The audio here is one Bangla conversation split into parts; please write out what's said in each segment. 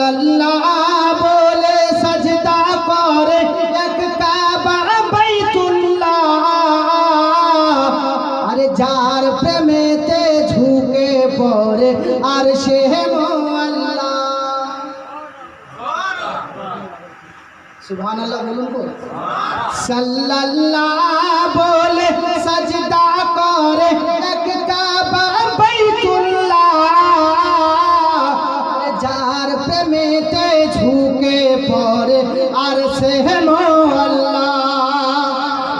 আল্লাহ বলে সাজদা করে এক কাবা বাইতুল্লাহ, আরে যার প্রেমেতে ঝুঁকে পড়ে আর সে আল্লাহ। সুবহানাল্লাহ বলুন তো। সাল্লাল্লাহ বলে সাজদা করে এক কাবা বাইতুল্লাহ, যার প্রেমেতে ঝুঁকে পড়ে আর সে আল্লাহ।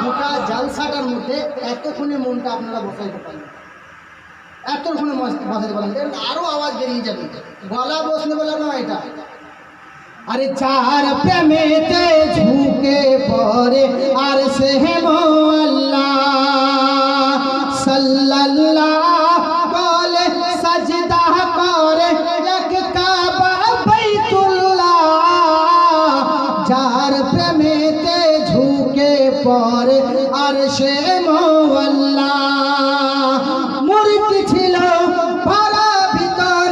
গোটা জালসাটার মধ্যে এতক্ষণে মনটা আপনারা বসাইতে পারেন, এতক্ষণে বসাইতে পারেন, আরো আওয়াজ বেরিয়ে যাবে, গলা বসলে বলে না এটা। আরে যার প্রেমেতে ঝুঁকে পড়ে আর সে আল্লাহ, সাল্লাল্লাহ বলে সাজদা করে এক কাবা বাইতুল্লাহ, যার প্রেমেতে ঝুঁকে পড়ে আর সে আল্লাহ। মূর্তি ছিল ভরা ভিতর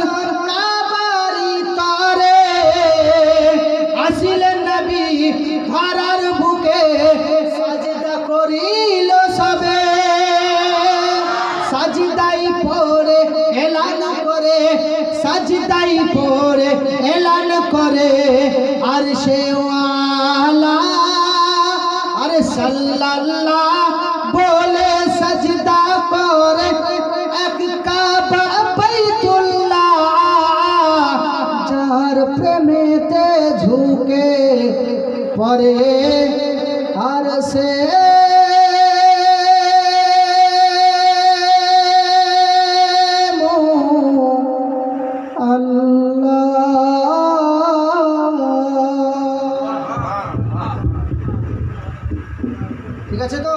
কাবারি তরে, আসিলেন নবী ধরার বুকে সাজদা করিল সবে, সাজদাই পড়ে এলান করে, সাজদাই পড়ে এলান করে আর সে ওয়ালা, আরে সাল্লাল্লাহ বলে সাজদা করে এক কাবা বাইতুল্লাহ, যার প্রেমেতে ঝুঁকে পড়ে আর সে ঠিক আছে তো।